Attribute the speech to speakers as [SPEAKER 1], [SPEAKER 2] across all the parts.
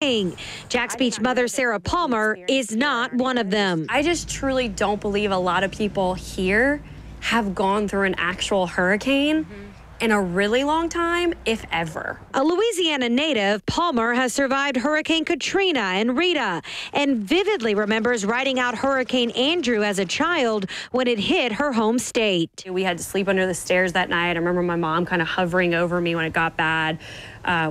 [SPEAKER 1] Jack's Beach mother Sarah Palmer is not one of them.
[SPEAKER 2] I just truly don't believe a lot of people here have gone through an actual hurricane in a really long time, if ever.
[SPEAKER 1] A Louisiana native, Palmer has survived Hurricane Katrina and Rita and vividly remembers riding out Hurricane Andrew as a child when it hit her home state.
[SPEAKER 2] We had to sleep under the stairs that night. I remember my mom kind of hovering over me when it got bad.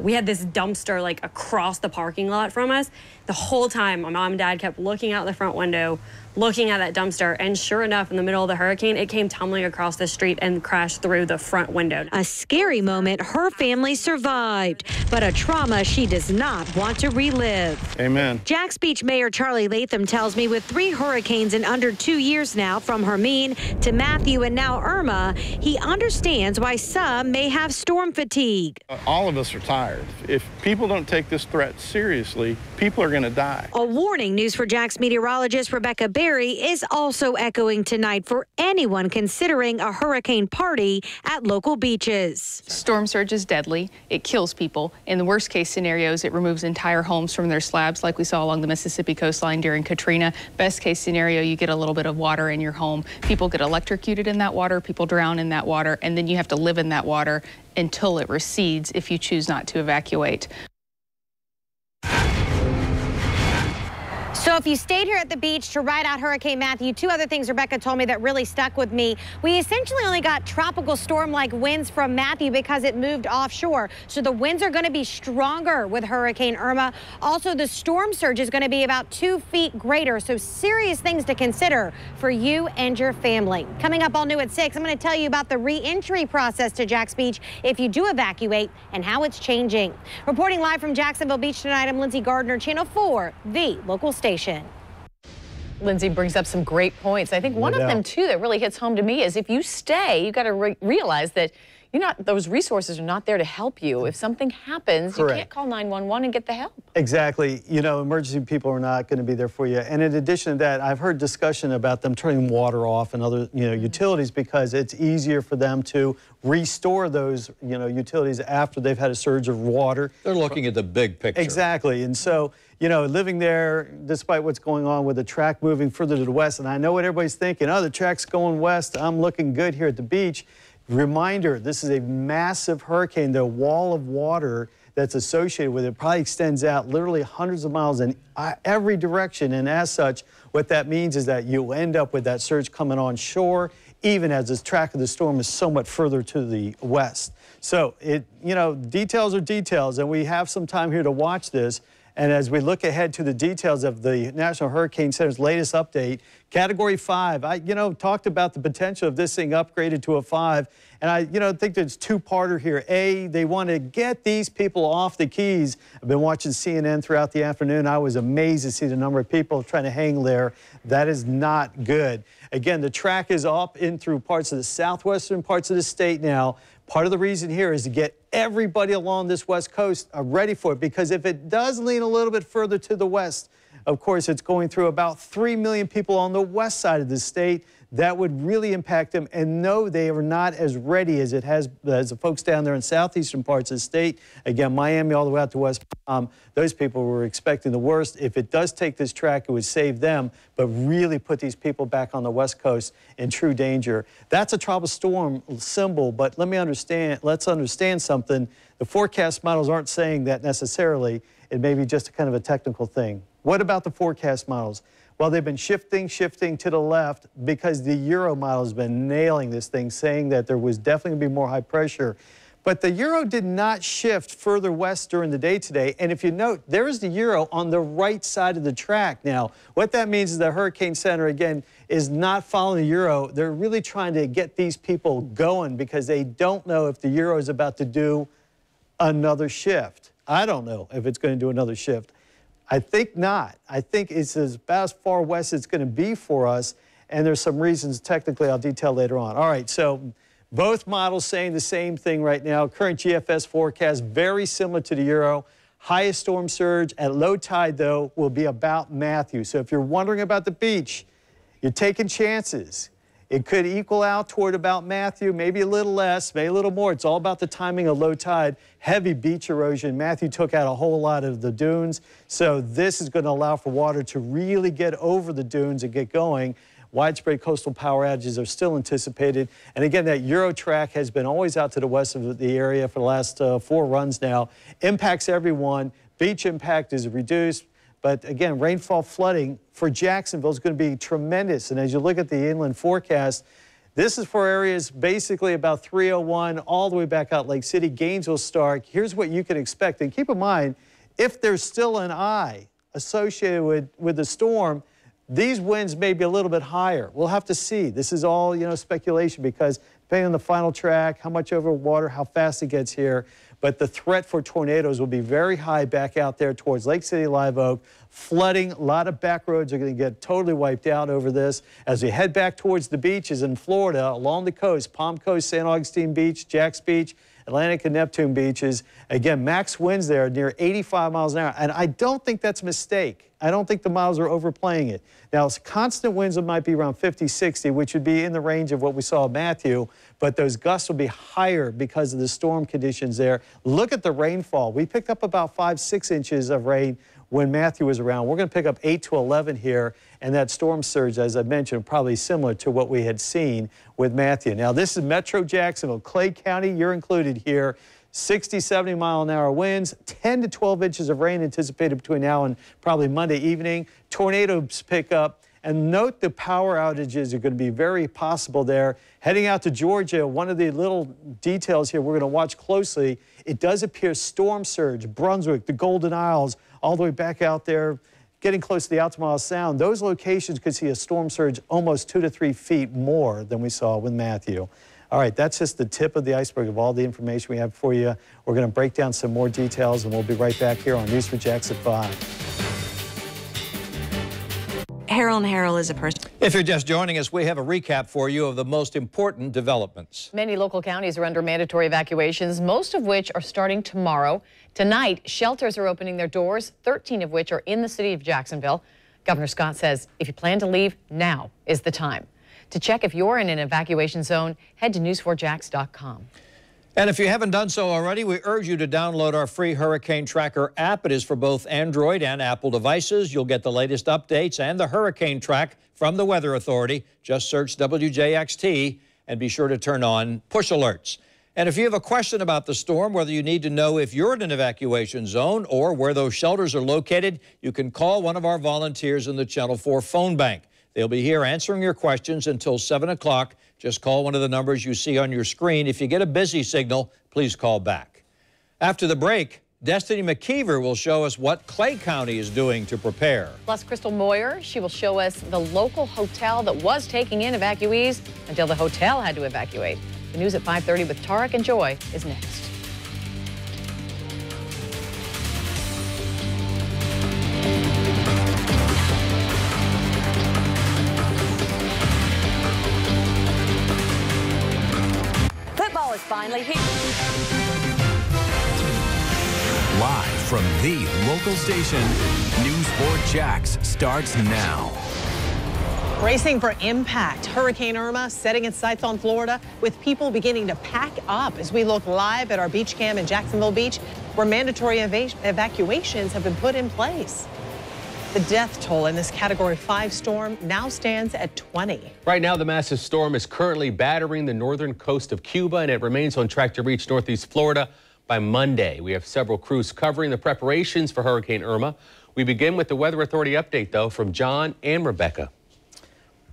[SPEAKER 2] We had this dumpster like across the parking lot from us. The whole time, my mom and dad kept looking out the front window, looking at that dumpster, and sure enough, in the middle of the hurricane, it came tumbling across the street and crashed through the front window.
[SPEAKER 1] A scary moment her family survived, but a trauma she does not want to relive.
[SPEAKER 3] Amen.
[SPEAKER 1] Jack's Beach Mayor Charlie Latham tells me with 3 hurricanes in under 2 years now, from Hermine to Matthew and now Irma, he understands why some may have storm fatigue.
[SPEAKER 3] All of us are tired. If people don't take this threat seriously, people are going to die.
[SPEAKER 1] A warning News for Jack's meteorologist Rebecca Berry is also echoing tonight for anyone considering a hurricane party at local beaches.
[SPEAKER 4] Storm surge is deadly. It kills people. In the worst case scenarios, it removes entire homes from their slabs like we saw along the Mississippi coastline during Katrina. Best case scenario, you get a little bit of water in your home. People get electrocuted in that water, people drown in that water, and then you have to live in that water until it recedes if you choose not to evacuate.
[SPEAKER 5] So if you stayed here at the beach to ride out Hurricane Matthew, 2 other things Rebecca told me that really stuck with me. We essentially only got tropical storm-like winds from Matthew because it moved offshore. So the winds are going to be stronger with Hurricane Irma. Also, the storm surge is going to be about 2 feet greater. So serious things to consider for you and your family. Coming up all new at 6, I'm going to tell you about the re-entry process to Jack's Beach if you do evacuate and how it's changing. Reporting live from Jacksonville Beach tonight, I'm Lindsay Gardner, Channel 4, the local station.
[SPEAKER 6] Lindsay brings up some great points. I think one of them, too, that really hits home to me is if you stay, you got to realize that those resources are not there to help you. If something happens, you can't call 911 and get the help.
[SPEAKER 7] Exactly. You know, emergency people are not going to be there for you. And in addition to that, I've heard discussion about them turning water off and other, utilities because it's easier for them to restore those, utilities after they've had a surge of water.
[SPEAKER 8] They're looking at the big picture.
[SPEAKER 7] Exactly. And so, living there, despite what's going on with the track moving further to the west, and I know what everybody's thinking, oh, the track's going west, I'm looking good here at the beach. Reminder, this is a massive hurricane. The wall of water that's associated with it probably extends out literally hundreds of miles in every direction. And as such, what that means is that you'll end up with that surge coming on shore, even as the track of the storm is so much further to the west. So, details are details, and we have some time here to watch this. And as we look ahead to the details of the National Hurricane Center's latest update, Category 5, I talked about the potential of this thing upgraded to a 5. And I think there's 2-parter here. A, they want to get these people off the Keys. I've been watching CNN throughout the afternoon. I was amazed to see the number of people trying to hang there. That is not good. Again, the track is up in through parts of the southwestern parts of the state now. Part of the reason here is to get everybody along this west coast ready for it, because if it does lean a little bit further to the west, of course, it's going through about 3 million people on the west side of the state. That would really impact them, and no, they are not as ready as it has as the folks down there in southeastern parts of the state. Again, Miami all the way out to West Palm, those people were expecting the worst. If it does take this track, it would save them, but really put these people back on the west coast in true danger. That's a tropical storm symbol, but let's understand something. The forecast models aren't saying that necessarily. It may be just a kind of a technical thing. What about the forecast models? Well, they've been shifting to the left because the Euro model has been nailing this thing, saying that there was definitely going to be more high pressure. But the Euro did not shift further west during the day today. And if you note, there is the Euro on the right side of the track. Now, what that means is the Hurricane Center, again, is not following the Euro. They're really trying to get these people going because they don't know if the Euro is about to do another shift. I don't know if it's going to do another shift. I think not. I think it's about as far west as it's going to be for us, and there's some reasons technically I'll detail later on. All right, so both models saying the same thing right now. Current GFS forecast, very similar to the Euro. Highest storm surge at low tide, though, will be about Matthew. So if you're wondering about the beach, you're taking chances. It could equal out toward about Matthew, maybe a little less, maybe a little more. It's all about the timing of low tide, heavy beach erosion. Matthew took out a whole lot of the dunes, so this is going to allow for water to really get over the dunes and get going. Widespread coastal power outages are still anticipated. And again, that Euro track has been always out to the west of the area for the last 4 runs now. Impacts everyone. Beach impact is reduced. But again, rainfall flooding for Jacksonville is going to be tremendous. And as you look at the inland forecast, this is for areas basically about 301 all the way back out Lake City, Gainesville, Stark. Here's what you can expect. And keep in mind, if there's still an eye associated with the storm, these winds may be a little bit higher. We'll have to see. This is all, speculation because depending on the final track, how much over water, how fast it gets here. But the threat for tornadoes will be very high back out there towards Lake City, Live Oak. Flooding, a lot of back roads are going to get totally wiped out over this. As we head back towards the beaches in Florida, along the coast, Palm Coast, St. Augustine Beach, Jax Beach, Atlantic and Neptune beaches. Again, max winds there near 85 miles an hour. And I don't think that's a mistake. I don't think the miles are overplaying it. Now, constant winds might be around 50, 60, which would be in the range of what we saw in Matthew, but those gusts will be higher because of the storm conditions there. Look at the rainfall. We picked up about 5, 6 inches of rain when Matthew was around. We're going to pick up 8 to 11 here, and that storm surge, as I mentioned, probably similar to what we had seen with Matthew. Now, this is Metro Jacksonville, Clay County, you're included here. 60, 70 mile an hour winds, 10 to 12 inches of rain anticipated between now and probably Monday evening. Tornadoes pick up. And note the power outages are going to be very possible there. Heading out to Georgia, one of the little details here we're going to watch closely, it does appear storm surge, Brunswick, the Golden Isles, all the way back out there, getting close to the Altamont Sound. Those locations could see a storm surge almost 2 to 3 feet more than we saw with Matthew. All right, that's just the tip of the iceberg of all the information we have for you. We're going to break down some more details, and we'll be right back here on News for Jax at 5.
[SPEAKER 8] Harold and Harold is a person.
[SPEAKER 9] If you're just joining us, we have a recap for you of the most important developments.
[SPEAKER 6] Many local counties are under mandatory evacuations, most of which are starting tomorrow. Tonight, shelters are opening their doors, 13 of which are in the city of Jacksonville. Governor Scott says if you plan to leave, now is the time. To check if you're in an evacuation zone, head to news4jax.com.
[SPEAKER 9] And if you haven't done so already, we urge you to download our free Hurricane Tracker app. It is for both Android and Apple devices. You'll get the latest updates and the hurricane track from the Weather Authority. Just search WJXT and be sure to turn on push alerts. And if you have a question about the storm, whether you need to know if you're in an evacuation zone or where those shelters are located, you can call one of our volunteers in the Channel 4 phone bank. They'll be here answering your questions until 7 o'clock. Just call one of the numbers you see on your screen. If you get a busy signal, please call back. After the break, Destiny McKeever will show us what Clay County is doing to prepare.
[SPEAKER 6] Plus, Crystal Moyer, she will show us the local hotel that was taking in evacuees until the hotel had to evacuate. The news at 5:30 with Tarek and Joy is next.
[SPEAKER 10] Is finally here.
[SPEAKER 11] Live from the local station, News 4 Jax starts now.
[SPEAKER 12] Bracing for impact. Hurricane Irma setting its sights on Florida with people beginning to pack up as we look live at our beach cam in Jacksonville Beach, where mandatory evacuations have been put in place. The death toll in this Category 5 storm now stands at 20.
[SPEAKER 13] Right now, the massive storm is currently battering the northern coast of Cuba, and it remains on track to reach northeast Florida by Monday. We have several crews covering the preparations for Hurricane Irma. We begin with the Weather Authority update, though, from John and Rebecca.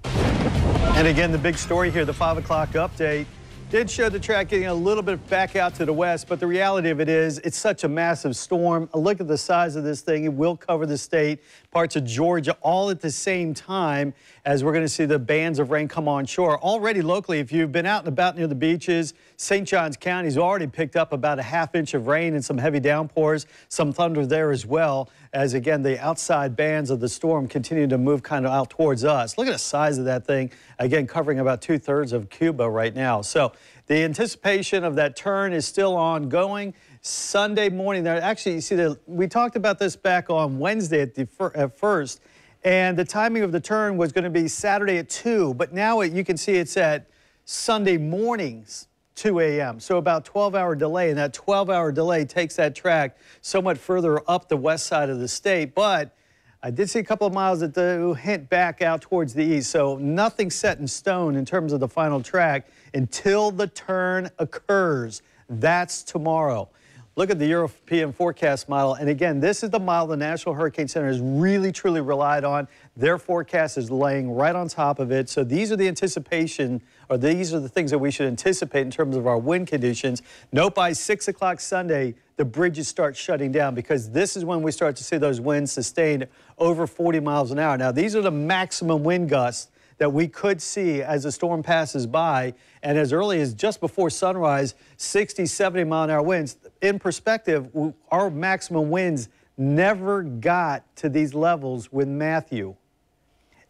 [SPEAKER 7] And again, the big story here, the 5 o'clock update, did show the track getting a little bit back out to the west, but the reality of it is it's such a massive storm. A look at the size of this thing. It will cover the state, parts of Georgia, all at the same time as we're going to see the bands of rain come on shore. Already locally, if you've been out and about near the beaches, St. Johns County's already picked up about a ½ inch of rain and some heavy downpours, some thunder there as well, as again, the outside bands of the storm continue to move kind of out towards us. Look at the size of that thing, again, covering about 2/3 of Cuba right now. So the anticipation of that turn is still ongoing. Sunday morning, there actually, you see, we talked about this back on Wednesday at first, And the timing of the turn was going to be Saturday at 2, but now you can see it's at Sunday mornings, 2 a.m. So about 12-hour delay, and that 12-hour delay takes that track so much further up the west side of the state. But I did see a couple of miles that do hint back out towards the east, so nothing set in stone in terms of the final track until the turn occurs. That's tomorrow. Look at the European forecast model, and again, this is the model the National Hurricane Center has really, truly relied on. Their forecast is laying right on top of it, so these are the anticipation, or these are the things that we should anticipate in terms of our wind conditions. Note by 6 o'clock Sunday, the bridges start shutting down because this is when we start to see those winds sustained over 40 miles an hour. Now, these are the maximum wind gusts that we could see as the storm passes by, and as early as just before sunrise, 60, 70 mile an hour winds. In perspective, our maximum winds never got to these levels with Matthew,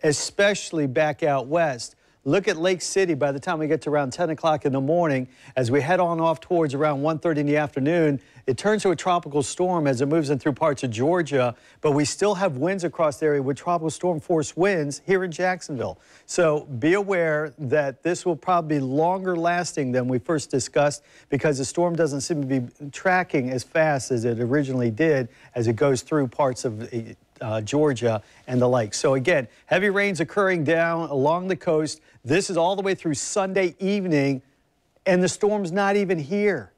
[SPEAKER 7] especially back out west. Look at Lake City by the time we get to around 10 o'clock in the morning. As we head on off towards around 1:30 in the afternoon, it turns to a tropical storm as it moves in through parts of Georgia, but we still have winds across the area with tropical storm force winds here in Jacksonville. So be aware that this will probably be longer lasting than we first discussed because the storm doesn't seem to be tracking as fast as it originally did as it goes through parts of Georgia and the like. So again, heavy rains occurring down along the coast. This is all the way through Sunday evening, and the storm's not even here.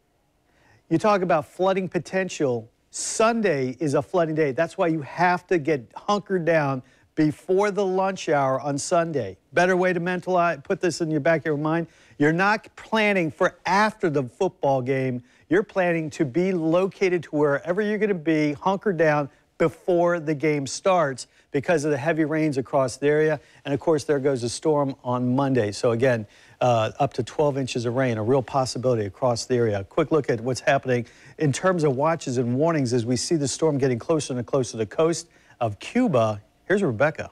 [SPEAKER 7] You talk about flooding potential. Sunday is a flooding day. That's why you have to get hunkered down before the lunch hour on Sunday. Better way to mentalize, put this in your back of your mind. You're not planning for after the football game. You're planning to be located to wherever you're going to be, hunkered down before the game starts because of the heavy rains across the area. And of course, there goes a storm on Monday. So again, up to 12 inches of rain, a real possibility across the area. A quick look at what's happening in terms of watches and warnings as we see the storm getting closer and closer to the coast of Cuba. Here's Rebecca.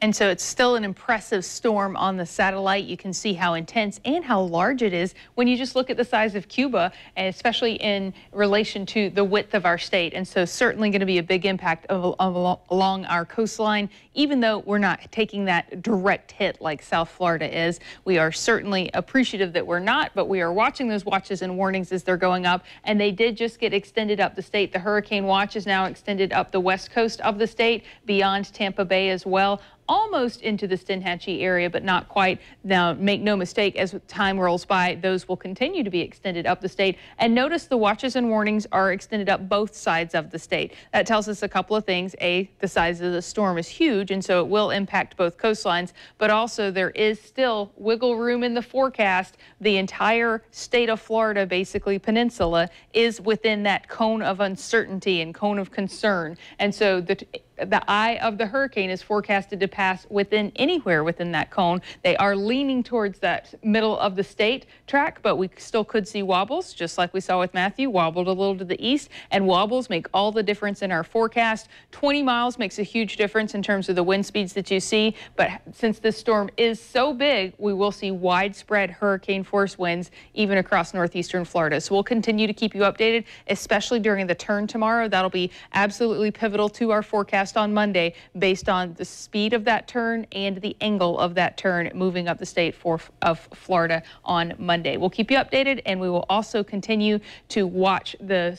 [SPEAKER 4] And so it's still an impressive storm on the satellite. You can see how intense and how large it is when you just look at the size of Cuba, and especially in relation to the width of our state. And so certainly going to be a big impact along our coastline, even though we're not taking that direct hit like South Florida is. We are certainly appreciative that we're not, but we are watching those watches and warnings as they're going up, and they did just get extended up the state. The hurricane watch is now extended up the west coast of the state, beyond Tampa Bay as well, almost into the Steinhatchee area, but not quite. Now, make no mistake, as time rolls by, those will continue to be extended up the state. And notice the watches and warnings are extended up both sides of the state. That tells us a couple of things. A, the size of the storm is huge, and so it will impact both coastlines, but also there is still wiggle room in the forecast. The entire state of Florida, basically peninsula, is within that cone of uncertainty and cone of concern. And so the eye of the hurricane is forecasted to pass anywhere within that cone. They are leaning towards that middle of the state track, but we still could see wobbles, just like we saw with Matthew, wobbled a little to the east, and wobbles make all the difference in our forecast. 20 miles makes a huge difference in terms of the wind speeds that you see, but since this storm is so big, we will see widespread hurricane force winds even across northeastern Florida. So we'll continue to keep you updated, especially during the turn tomorrow. That'll be absolutely pivotal to our forecast on Monday based on the speed of that turn and the angle of that turn moving up the state of Florida on Monday. We'll keep you updated, and we will also continue to watch the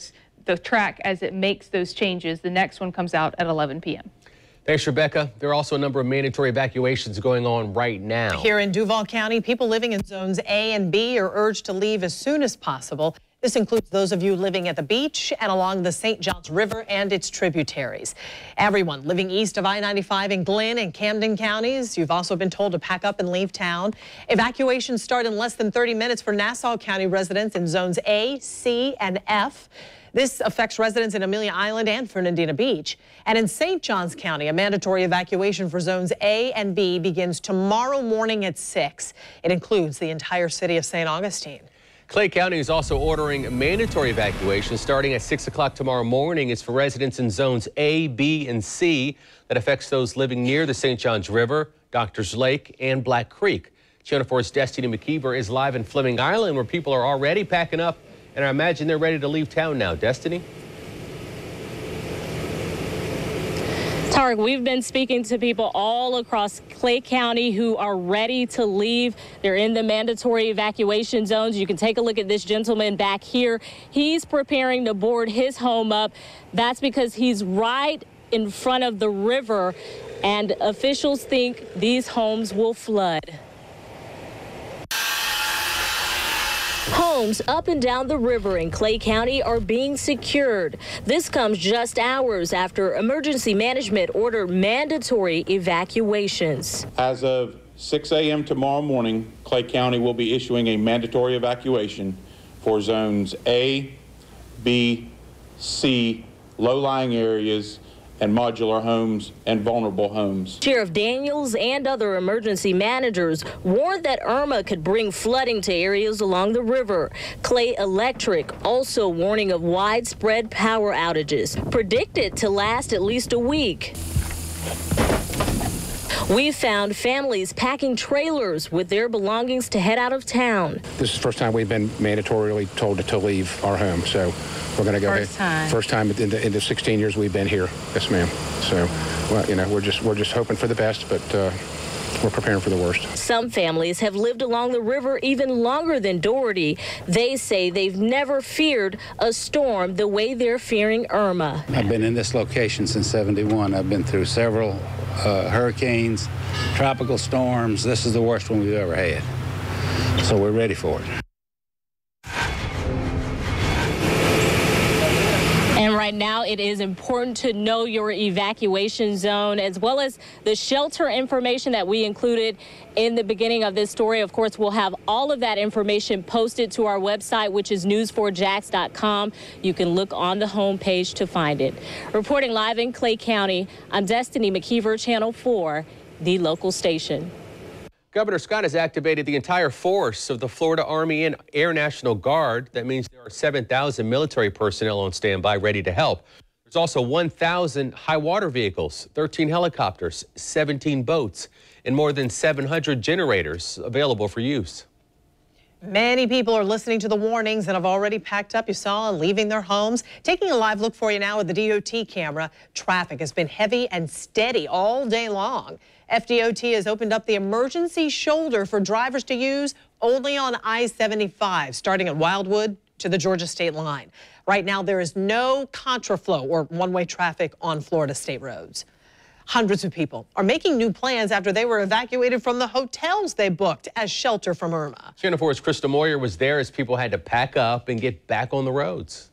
[SPEAKER 4] track as it makes those changes. The next one comes out at 11 p.m.
[SPEAKER 13] Thanks, Rebecca. There are also a number of mandatory evacuations going on right now.
[SPEAKER 12] Here in Duval County, people living in zones A and B are urged to leave as soon as possible. This includes those of you living at the beach and along the St. Johns River and its tributaries. Everyone living east of I-95 in Glynn and Camden counties, you've also been told to pack up and leave town. Evacuations start in less than 30 minutes for Nassau County residents in zones A, C, and F. This affects residents in Amelia Island and Fernandina Beach. And in St. Johns County, a mandatory evacuation for zones A and B begins tomorrow morning at 6. It includes the entire city of St. Augustine.
[SPEAKER 13] Clay County is also ordering mandatory evacuations starting at 6 o'clock tomorrow morning. It's for residents in zones A, B, and C. That affects those living near the St. Johns River, Doctors Lake, and Black Creek. Channel 4's Destiny McKeever is live in Fleming Island, where people are already packing up, and I imagine they're ready to leave town now. Destiny?
[SPEAKER 14] Park, we've been speaking to people all across Clay County who are ready to leave. They're in the mandatory evacuation zones. You can take a look at this gentleman back here. He's preparing to board his home up. That's because he's right in front of the river, and officials think these homes will flood. Homes up and down the river in Clay County are being secured. This comes just hours after emergency management ordered mandatory evacuations.
[SPEAKER 15] As of 6 a.m. tomorrow morning, Clay County will be issuing a mandatory evacuation for zones A, B, C, low-lying areas, and modular homes and vulnerable homes.
[SPEAKER 14] Sheriff Daniels and other emergency managers warned that Irma could bring flooding to areas along the river. Clay Electric also warning of widespread power outages, predicted to last at least a week. We found families packing trailers with their belongings to head out of town.
[SPEAKER 16] This is the first time we've been mandatorily told to leave our home, so we're going to go ahead. First time in the 16 years we've been here. Yes, ma'am. So, well, you know, we're just hoping for the best, but we're preparing for the worst.
[SPEAKER 14] Some families have lived along the river even longer than Doherty. They say they've never feared a storm the way they're fearing Irma.
[SPEAKER 17] I've been in this location since '71. I've been through several hurricanes, tropical storms. This is the worst one we've ever had. So we're ready for it.
[SPEAKER 14] And right now, it is important to know your evacuation zone, as well as the shelter information that we included in the beginning of this story. Of course, we'll have all of that information posted to our website, which is news4jax.com. You can look on the homepage to find it. Reporting live in Clay County, I'm Destiny McKeever, Channel 4, the local station.
[SPEAKER 13] Governor Scott has activated the entire force of the Florida Army and Air National Guard. That means there are 7,000 military personnel on standby ready to help. There's also 1,000 high water vehicles, 13 helicopters, 17 boats, and more than 700 generators available for use.
[SPEAKER 12] Many people are listening to the warnings and have already packed up, you saw, and leaving their homes. Taking a live look for you now with the DOT camera. Traffic has been heavy and steady all day long. FDOT has opened up the emergency shoulder for drivers to use only on I-75, starting at Wildwood to the Georgia state line. Right now, there is no contraflow or one-way traffic on Florida state roads. Hundreds of people are making new plans after they were evacuated from the hotels they booked as shelter from Irma.
[SPEAKER 13] Channel 4's Krista Moyer was there as people had to pack up and get back on the roads.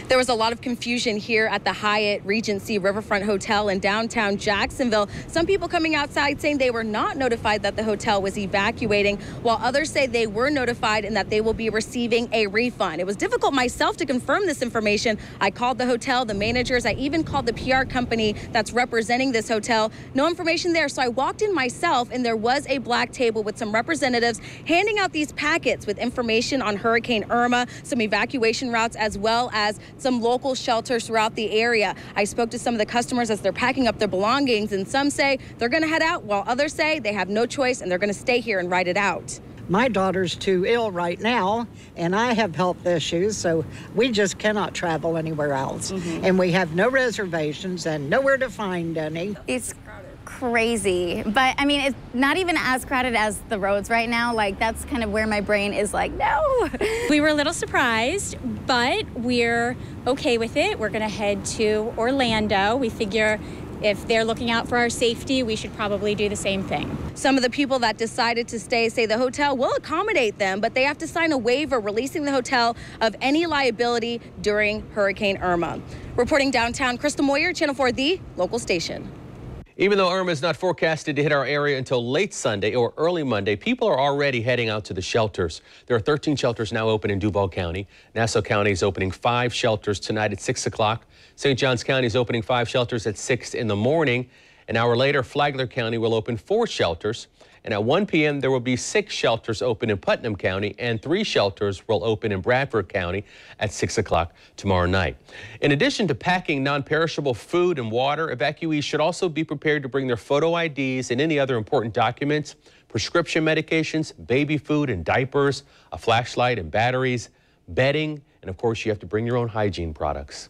[SPEAKER 18] There was a lot of confusion here at the Hyatt Regency Riverfront Hotel in downtown Jacksonville. Some people coming outside saying they were not notified that the hotel was evacuating, while others say they were notified and that they will be receiving a refund. It was difficult myself to confirm this information. I called the hotel, the managers. I even called the PR company that's representing this hotel. No information there. So I walked in myself, and there was a black table with some representatives handing out these packets with information on Hurricane Irma, some evacuation routes, as well as some local shelters throughout the area. I spoke to some of the customers as they're packing up their belongings, and some say they're going to head out, while others say they have no choice and they're going to stay here and ride it out.
[SPEAKER 19] My daughter's too ill right now, and I have health issues, so we just cannot travel anywhere else. And we have no reservations and nowhere to find any.
[SPEAKER 20] It's crazy, but I mean, it's not even as crowded as the roads right now. Like, that's kind of where my brain is like, no.
[SPEAKER 21] We were a little surprised, but we're okay with it. We're gonna head to Orlando. We figure if they're looking out for our safety, we should probably do the same thing.
[SPEAKER 18] Some of the people that decided to stay say the hotel will accommodate them, but they have to sign a waiver releasing the hotel of any liability during Hurricane Irma. Reporting downtown, Krista Moyer, Channel 4, the local station.
[SPEAKER 13] Even though Irma is not forecasted to hit our area until late Sunday or early Monday, people are already heading out to the shelters. There are 13 shelters now open in Duval County. Nassau County is opening 5 shelters tonight at 6 o'clock. St. Johns County is opening 5 shelters at 6 in the morning. An hour later, Flagler County will open 4 shelters. And at 1 p.m., there will be 6 shelters open in Putnam County, and 3 shelters will open in Bradford County at 6 o'clock tomorrow night. In addition to packing non-perishable food and water, evacuees should also be prepared to bring their photo IDs and any other important documents, prescription medications, baby food and diapers, a flashlight and batteries, bedding, and of course, you have to bring your own hygiene products.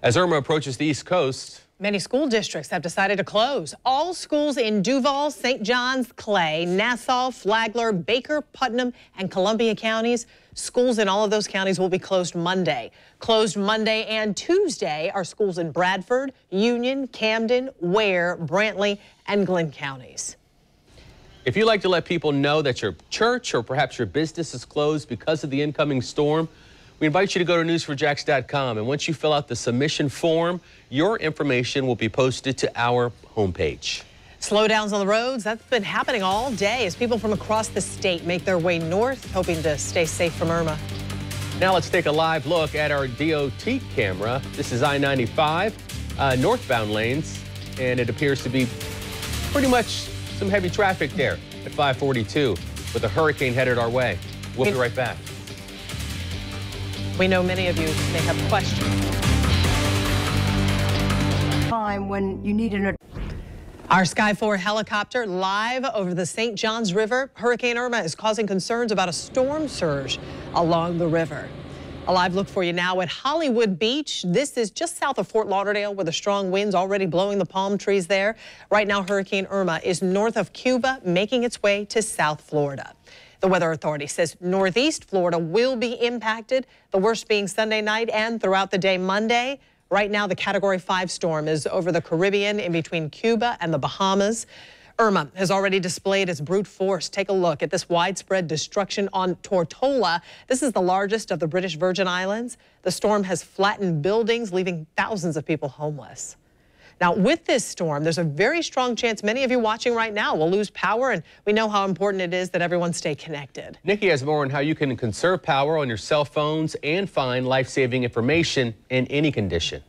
[SPEAKER 13] As Irma approaches the East Coast,
[SPEAKER 12] many school districts have decided to close. All schools in Duval, St. John's, Clay, Nassau, Flagler, Baker, Putnam, and Columbia counties. Schools in all of those counties will be closed Monday. Closed Monday and Tuesday are schools in Bradford, Union, Camden, Ware, Brantley, and Glenn counties.
[SPEAKER 13] If you'd like to let people know that your church or perhaps your business is closed because of the incoming storm, we invite you to go to news4jax.com, and once you fill out the submission form, your information will be posted to our homepage.
[SPEAKER 12] Slowdowns on the roads, that's been happening all day as people from across the state make their way north, hoping to stay safe from Irma.
[SPEAKER 13] Now let's take a live look at our DOT camera. This is I-95, northbound lanes, and it appears to be pretty much some heavy traffic there at 542 with a hurricane headed our way. We'll be right back.
[SPEAKER 12] We know many of you may have questions.
[SPEAKER 10] Time when you need an...
[SPEAKER 12] Our Sky 4 helicopter live over the St. Johns River. Hurricane Irma is causing concerns about a storm surge along the river. A live look for you now at Hollywood Beach. This is just south of Fort Lauderdale where the strong winds already blowing the palm trees there. Right now, Hurricane Irma is north of Cuba, making its way to South Florida. The Weather Authority says northeast Florida will be impacted, the worst being Sunday night and throughout the day Monday. Right now, the Category 5 storm is over the Caribbean in between Cuba and the Bahamas. Irma has already displayed its brute force. Take a look at this widespread destruction on Tortola. This is the largest of the British Virgin Islands. The storm has flattened buildings, leaving thousands of people homeless. Now, with this storm, there's a very strong chance many of you watching right now will lose power, and we know how important it is that everyone stay connected.
[SPEAKER 13] Nikki has more on how you can conserve power on your cell phones and find life-saving information in any condition.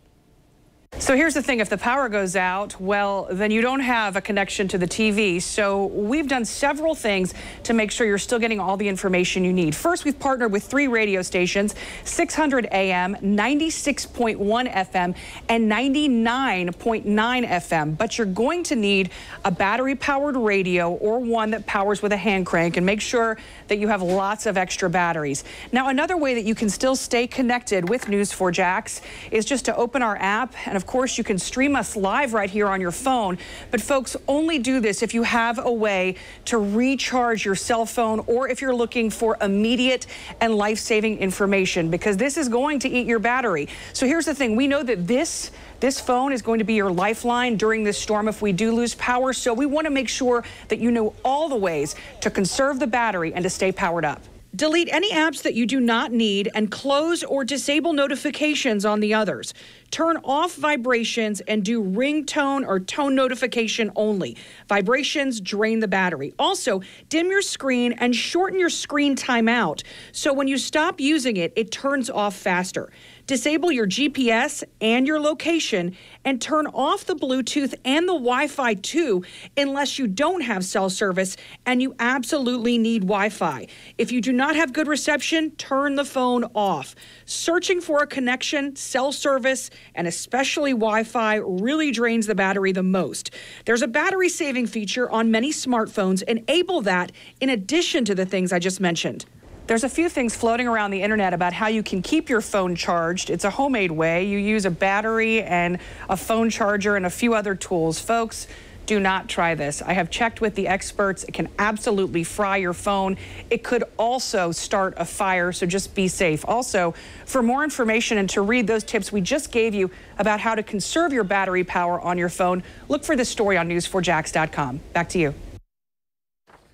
[SPEAKER 2] So here's the thing, if the power goes out, well, then you don't have a connection to the TV. So we've done several things to make sure you're still getting all the information you need. First, we've partnered with 3 radio stations, 600 AM, 96.1 FM, and 99.9 FM. But you're going to need a battery-powered radio or one that powers with a hand crank, and make sure that you have lots of extra batteries. Now, another way that you can still stay connected with News4Jax is just to open our app, and of course, you can stream us live right here on your phone. But folks, only do this if you have a way to recharge your cell phone or if you're looking for immediate and life-saving information, because this is going to eat your battery. So here's the thing. We know that this phone is going to be your lifeline during this storm if we do lose power. So we want to make sure that you know all the ways to conserve the battery and to stay powered up. Delete any apps that you do not need and close or disable notifications on the others. Turn off vibrations and do ringtone or tone notification only. Vibrations drain the battery. Also, dim your screen and shorten your screen timeout so when you stop using it, it turns off faster. Disable your GPS and your location and turn off the Bluetooth and the Wi-Fi too, unless you don't have cell service and you absolutely need Wi-Fi. If you do not have good reception, turn the phone off. Searching for a connection, cell service, and especially Wi-Fi really drains the battery the most. There's a battery saving feature on many smartphones. Enable that in addition to the things I just mentioned. There's a few things floating around the internet about how you can keep your phone charged. It's a homemade way. You use a battery and a phone charger and a few other tools. Folks, do not try this. I have checked with the experts. It can absolutely fry your phone. It could also start a fire, so just be safe. Also, for more information and to read those tips we just gave you about how to conserve your battery power on your phone, look for this story on news4jax.com. Back to you.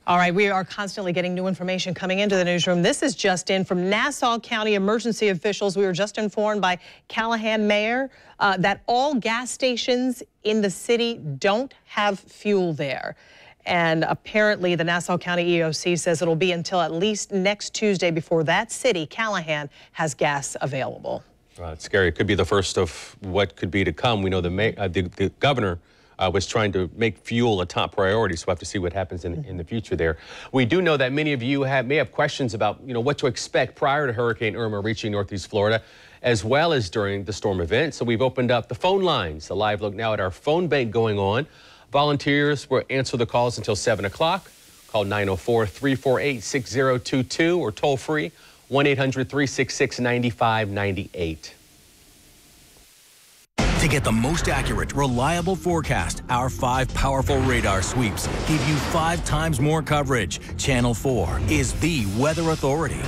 [SPEAKER 12] All right, we are constantly getting new information coming into the newsroom. This is just in from Nassau County emergency officials. We were just informed by Callahan Mayor that all gas stations in the city don't have fuel there. And apparently the Nassau County EOC says it'll be until at least next Tuesday before that city, Callahan, has gas available.
[SPEAKER 13] It's scary. It could be the first of what could be to come. We know the governor was trying to make fuel a top priority, so we'll have to see what happens in the future there. We do know that many of you may have questions about what to expect prior to Hurricane Irma reaching Northeast Florida, as well as during the storm event. So we've opened up the phone lines. A live look now at our phone bank going on. Volunteers will answer the calls until 7 o'clock. Call 904-348-6022 or toll free 1-800-366-9598.
[SPEAKER 11] To get the most accurate, reliable forecast, our 5 powerful radar sweeps give you 5 times more coverage. Channel 4 is the weather authority.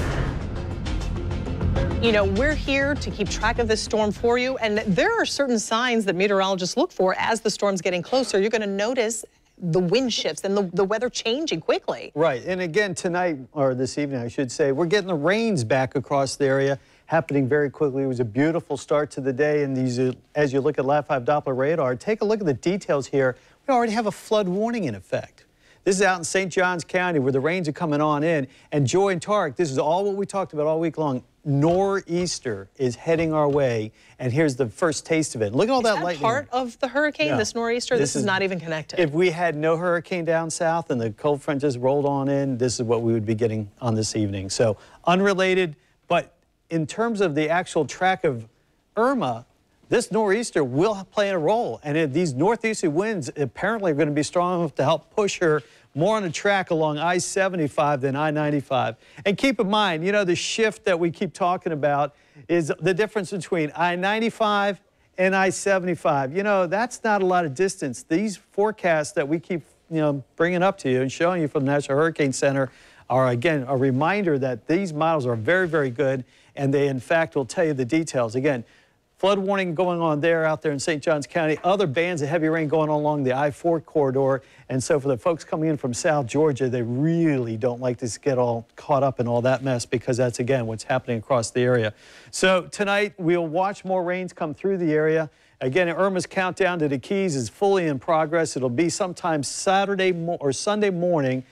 [SPEAKER 12] You know, we're here to keep track of this storm for you, and there are certain signs that meteorologists look for as the storm's getting closer. You're going to notice the wind shifts and the weather changing quickly.
[SPEAKER 7] Right, and again tonight, or this evening I should say, we're getting the rains back across the area, happening very quickly. It was a beautiful start to the day, and these, as you look at Lat 5 Doppler radar, take a look at the details here. We already have a flood warning in effect. This is out in St. Johns County where the rains are coming on in, and Joy and Tarek, this is all what we talked about all week long. Nor'easter is heading our way, and here's the first taste of it. Look at all that lightning.
[SPEAKER 12] Is that part of the hurricane, this nor'easter? This is not even connected.
[SPEAKER 7] If we had no hurricane down south and the cold front just rolled on in, this is what we would be getting on this evening. So unrelated, but in terms of the actual track of Irma, this nor'easter will play a role, and these northeasterly winds apparently are going to be strong enough to help push her more on the track along I-75 than I-95. And keep in mind, you know, the shift that we keep talking about is the difference between I-95 and I-75. You know, that's not a lot of distance. These forecasts that we keep, you know, bringing up to you and showing you from the National Hurricane Center are, again, a reminder that these models are very, very good, and they, in fact, will tell you the details. Again, flood warning going on there out there in St. Johns County. Other bands of heavy rain going on along the I-4 corridor. And so for the folks coming in from South Georgia, they really don't like to get all caught up in all that mess because that's, again, what's happening across the area. So tonight, we'll watch more rains come through the area. Again, Irma's countdown to the Keys is fully in progress. It'll be sometime Saturday or Sunday morning.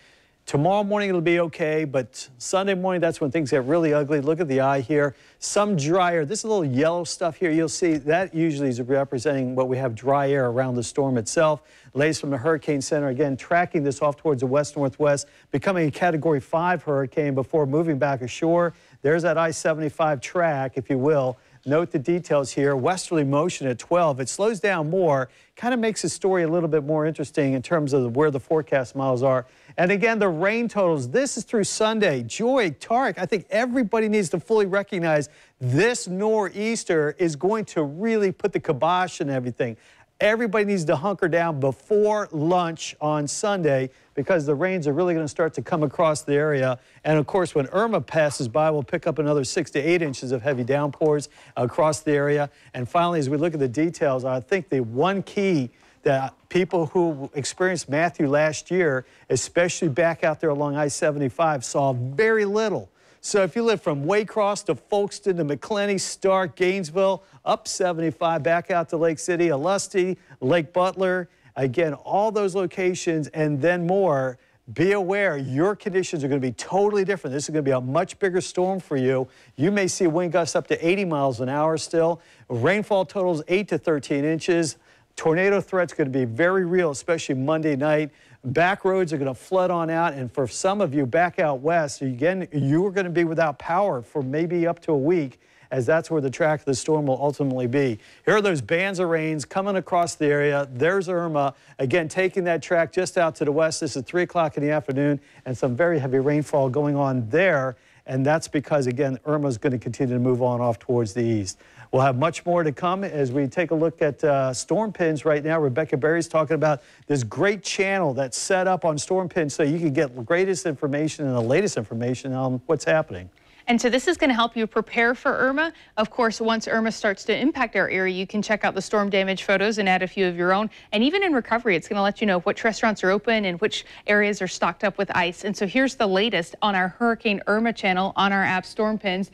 [SPEAKER 7] Tomorrow morning it'll be okay, but Sunday morning, that's when things get really ugly. Look at the eye here. Some drier. This little yellow stuff here, you'll see that usually is representing what we have dry air around the storm itself. Latest from the Hurricane Center, again, tracking this off towards the west-northwest, becoming a Category 5 hurricane before moving back ashore. There's that I-75 track, if you will. Note the details here. Westerly motion at 12. It slows down more, kind of makes the story a little bit more interesting in terms of where the forecast models are. And again, the rain totals, this is through Sunday. Joy, Tarek, I think everybody needs to fully recognize this nor'easter is going to really put the kibosh in everything. Everybody needs to hunker down before lunch on Sunday because the rains are really going to start to come across the area. And of course, when Irma passes by, we'll pick up another 6 to 8 inches of heavy downpours across the area. And finally, as we look at the details, I think the one key that people who experienced Matthew last year, especially back out there along I-75, saw very little. So if you live from Waycross to Folkestone to McClenny, Stark, Gainesville, up 75, back out to Lake City, Alusty, Lake Butler, again, all those locations and then more, be aware your conditions are going to be totally different. This is going to be a much bigger storm for you. You may see wind gusts up to 80 miles an hour still. Rainfall totals 8 to 13 inches. Tornado threat's going to be very real, especially Monday night. Back roads are going to flood on out, and for some of you back out west, again, you are going to be without power for maybe up to a week, as that's where the track of the storm will ultimately be. Here are those bands of rains coming across the area. There's Irma, again, taking that track just out to the west. This is 3 o'clock in the afternoon, and some very heavy rainfall going on there, and that's because, again, Irma's going to continue to move on off towards the east. We'll have much more to come as we take a look at storm pins right now. Rebecca Berry's talking about this great channel that's set up on storm pins so you can get the greatest information and the latest information on what's happening.
[SPEAKER 4] And so this is going to help you prepare for Irma. Of course, once Irma starts to impact our area, you can check out the storm damage photos and add a few of your own. And even in recovery, it's going to let you know which restaurants are open and which areas are stocked up with ice. And so here's the latest on our Hurricane Irma channel on our app Storm Pins.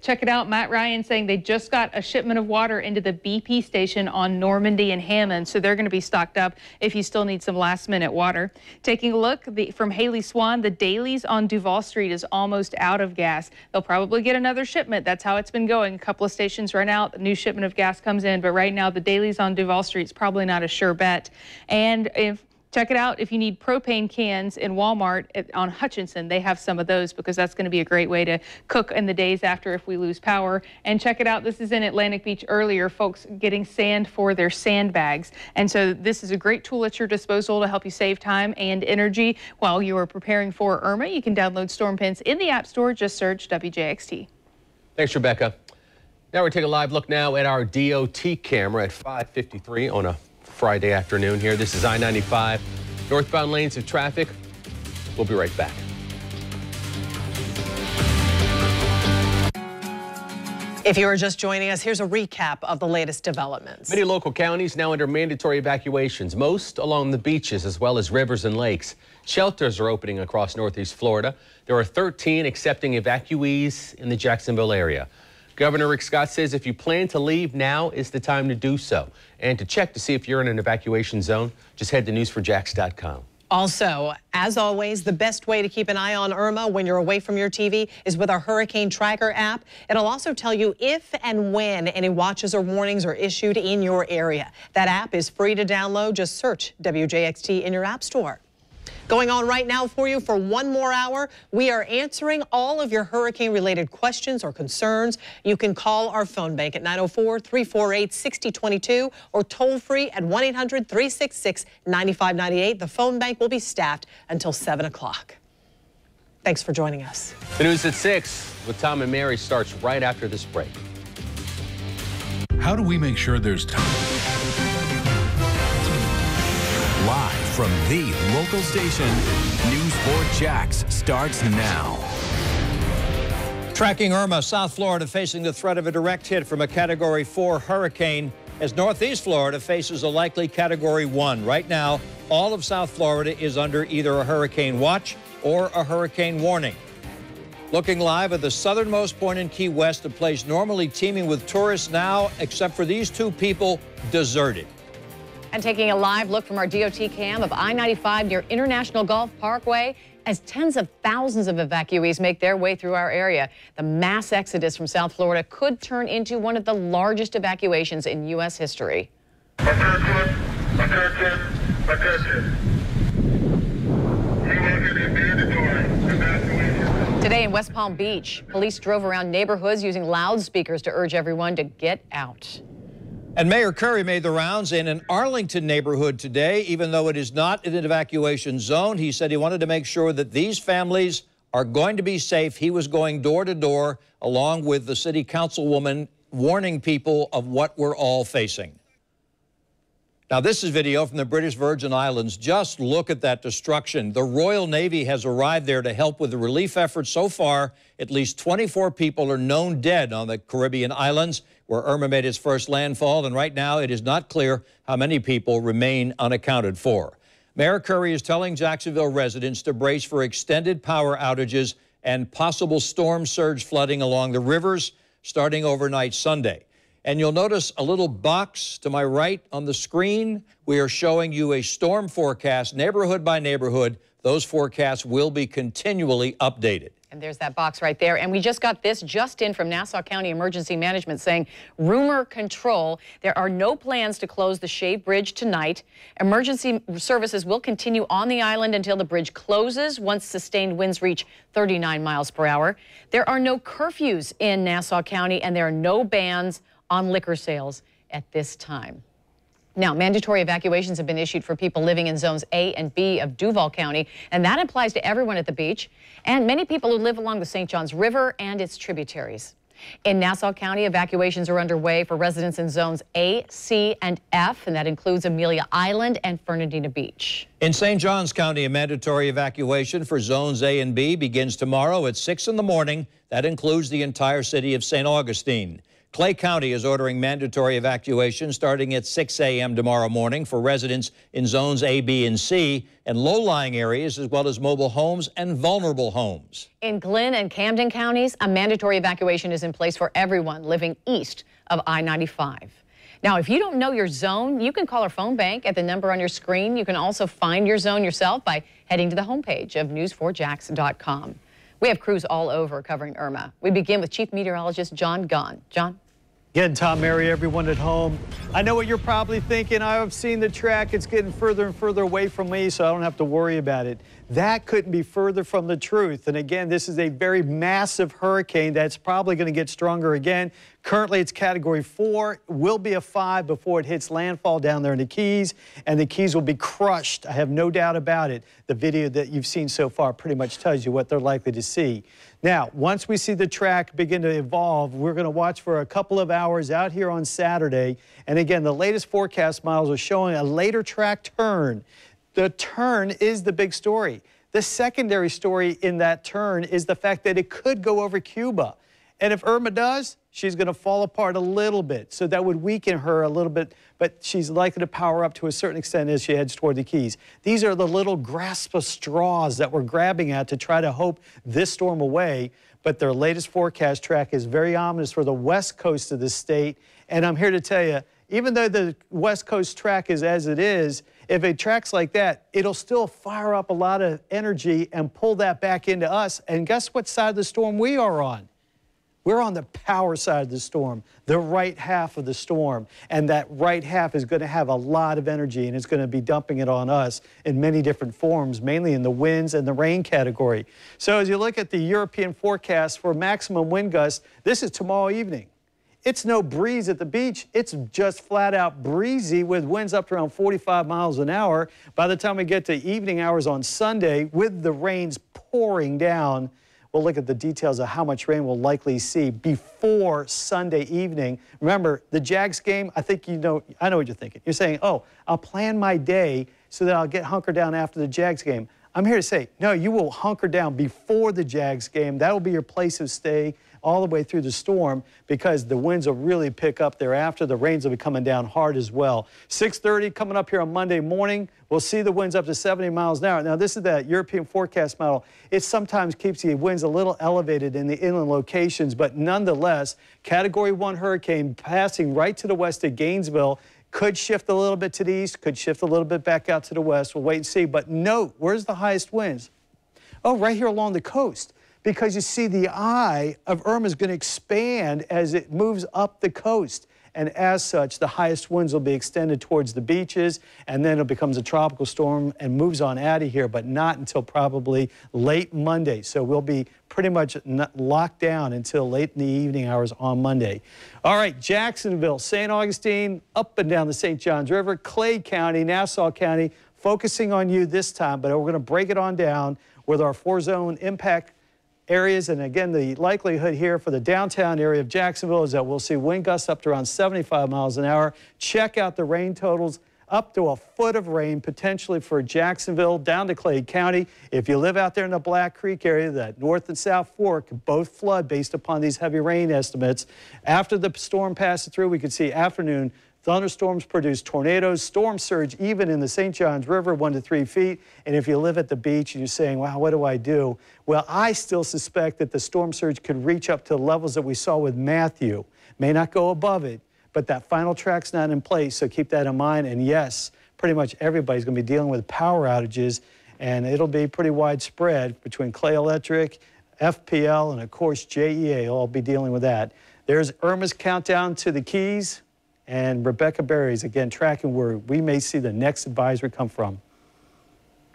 [SPEAKER 4] Check it out. Matt Ryan saying they just got a shipment of water into the BP station on Normandy and Hammond. So they're going to be stocked up if you still need some last minute water. Taking a look from Haley Swan, the Dailies on Duval Street is almost out of gas. They'll probably get another shipment. That's how it's been going. A couple of stations run out, a new shipment of gas comes in, but right now the Dailies on Duval Street is probably not a sure bet. And check it out if you need propane cans in Walmart on Hutchinson. They have some of those because that's going to be a great way to cook in the days after if we lose power. And check it out. This is in Atlantic Beach earlier, folks getting sand for their sandbags. And so this is a great tool at your disposal to help you save time and energy while you are preparing for Irma. You can download Storm Pins in the App Store. Just search WJXT.
[SPEAKER 13] Thanks, Rebecca. Now we take a live look now at our DOT camera at 5:53 on a Friday afternoon here. This is I-95, northbound lanes of traffic. We'll be right back.
[SPEAKER 12] If you are just joining us, here's a recap of the latest developments.
[SPEAKER 13] Many local counties now under mandatory evacuations, most along the beaches as well as rivers and lakes. Shelters are opening across Northeast Florida. There are 13 accepting evacuees in the Jacksonville area. Governor Rick Scott says if you plan to leave, now is the time to do so. And to check to see if you're in an evacuation zone, just head to news4jax.com.
[SPEAKER 12] Also, as always, the best way to keep an eye on Irma when you're away from your TV is with our Hurricane Tracker app. It'll also tell you if and when any watches or warnings are issued in your area. That app is free to download. Just search WJXT in your app store. Going on right now for you for one more hour, we are answering all of your hurricane-related questions or concerns. You can call our phone bank at 904-348-6022 or toll-free at 1-800-366-9598. The phone bank will be staffed until 7 o'clock. Thanks for joining us.
[SPEAKER 13] The news at 6 with Tom and Mary starts right after this break.
[SPEAKER 3] How do we make sure there's time?
[SPEAKER 11] Live from the local station, News 4 Jax starts now.
[SPEAKER 9] Tracking Irma, South Florida facing the threat of a direct hit from a Category 4 hurricane as Northeast Florida faces a likely Category 1. Right now, all of South Florida is under either a hurricane watch or a hurricane warning. Looking live at the southernmost point in Key West, a place normally teeming with tourists now, except for these two people, deserted.
[SPEAKER 6] And taking a live look from our DOT cam of I-95 near International Golf Parkway as tens of thousands of evacuees make their way through our area. The mass exodus from South Florida could turn into one of the largest evacuations in U.S. history.
[SPEAKER 22] Attention, attention, attention.
[SPEAKER 6] Today in West Palm Beach, police drove around neighborhoods using loudspeakers to urge everyone to get out.
[SPEAKER 9] And Mayor Curry made the rounds in an Arlington neighborhood today, even though it is not in an evacuation zone. He said he wanted to make sure that these families are going to be safe. He was going door to door, along with the city councilwoman, warning people of what we're all facing. Now, this is video from the British Virgin Islands. Just look at that destruction. The Royal Navy has arrived there to help with the relief efforts. So far, at least 24 people are known dead on the Caribbean islands, where Irma made its first landfall, and right now it is not clear how many people remain unaccounted for. Mayor Curry is telling Jacksonville residents to brace for extended power outages and possible storm surge flooding along the rivers starting overnight Sunday. And you'll notice a little box to my right on the screen. We are showing you a storm forecast, neighborhood by neighborhood. Those forecasts will be continually updated.
[SPEAKER 6] And there's that box right there. And we just got this just in from Nassau County Emergency Management saying, rumor control. There are no plans to close the Shea Bridge tonight. Emergency services will continue on the island until the bridge closes once sustained winds reach 39 miles per hour. There are no curfews in Nassau County, and there are no bans on liquor sales at this time. Now, mandatory evacuations have been issued for people living in zones A and B of Duval County, and that applies to everyone at the beach and many people who live along the St. Johns River and its tributaries. In Nassau County, evacuations are underway for residents in zones A, C, and F, and that includes Amelia Island and Fernandina Beach.
[SPEAKER 9] In St. Johns County, a mandatory evacuation for zones A and B begins tomorrow at 6 in the morning. That includes the entire city of St. Augustine. Clay County is ordering mandatory evacuation starting at 6 a.m. tomorrow morning for residents in zones A, B, and C, and low-lying areas, as well as mobile homes and vulnerable homes.
[SPEAKER 6] In Glynn and Camden counties, a mandatory evacuation is in place for everyone living east of I-95. Now, if you don't know your zone, you can call our phone bank at the number on your screen. You can also find your zone yourself by heading to the homepage of news4jax.com. We have crews all over covering Irma. We begin with Chief Meteorologist John Gunn. John?
[SPEAKER 7] Again, Tom, Mary, everyone at home. I know what you're probably thinking. I've seen the track. It's getting further and further away from me, so I don't have to worry about it. That couldn't be further from the truth. And again, this is a very massive hurricane that's probably going to get stronger again. Currently, it's Category 4, will be a 5 before it hits landfall down there in the Keys, and the Keys will be crushed. I have no doubt about it. The video that you've seen so far pretty much tells you what they're likely to see. Now, once we see the track begin to evolve, we're going to watch for a couple of hours out here on Saturday. And again, the latest forecast models are showing a later track turn. The turn is the big story. The secondary story in that turn is the fact that it could go over Cuba. And if Irma does, she's going to fall apart a little bit. So that would weaken her a little bit, but she's likely to power up to a certain extent as she heads toward the Keys. These are the little grasp of straws that we're grabbing at to try to hope this storm away. But their latest forecast track is very ominous for the west coast of the state. And I'm here to tell you, even though the west coast track is as it is, if it tracks like that, it'll still fire up a lot of energy and pull that back into us. And guess what side of the storm we are on? We're on the power side of the storm, the right half of the storm. And that right half is going to have a lot of energy, and it's going to be dumping it on us in many different forms, mainly in the winds and the rain category. So as you look at the European forecast for maximum wind gusts, this is tomorrow evening. It's no breeze at the beach. It's just flat out breezy with winds up to around 45 miles an hour. By the time we get to evening hours on Sunday, with the rains pouring down, we'll look at the details of how much rain we'll likely see before Sunday evening. Remember, the Jags game, I think you know, I know what you're thinking. You're saying, oh, I'll plan my day so that I'll get hunkered down after the Jags game. I'm here to say, no, you will hunker down before the Jags game. That'll be your place of stay all the way through the storm, because the winds will really pick up thereafter. The rains will be coming down hard as well. 6:30 coming up here on Monday morning. We'll see the winds up to 70 miles an hour. Now, this is that European forecast model. It sometimes keeps the winds a little elevated in the inland locations, but nonetheless, Category 1 hurricane passing right to the west of Gainesville. Could shift a little bit to the east, could shift a little bit back out to the west. We'll wait and see. But note, where's the highest winds? Oh, right here along the coast. Because you see, the eye of Irma is going to expand as it moves up the coast. And as such, the highest winds will be extended towards the beaches, and then it becomes a tropical storm and moves on out of here, but not until probably late Monday. So we'll be pretty much locked down until late in the evening hours on Monday. All right, Jacksonville, St. Augustine, up and down the St. Johns River, Clay County, Nassau County, focusing on you this time, but we're going to break it on down with our 4-zone impact areas. And again, the likelihood here for the downtown area of Jacksonville is that we'll see wind gusts up to around 75 miles an hour. Check out the rain totals, up to a foot of rain potentially for Jacksonville down to Clay County. If you live out there in the Black Creek area, that North and South Fork both flood based upon these heavy rain estimates. After the storm passes through, we could see afternoon thunderstorms produce tornadoes, storm surge even in the St. Johns River, 1 to 3 feet. And if you live at the beach and you're saying, wow, what do I do? Well, I still suspect that the storm surge could reach up to levels that we saw with Matthew. May not go above it, but that final track's not in place, so keep that in mind. And yes, pretty much everybody's going to be dealing with power outages, and it'll be pretty widespread between Clay Electric, FPL, and of course JEA. Will all be dealing with that. There's Irma's countdown to the Keys. And Rebecca Berry's, again, tracking where we may see the next advisory come from.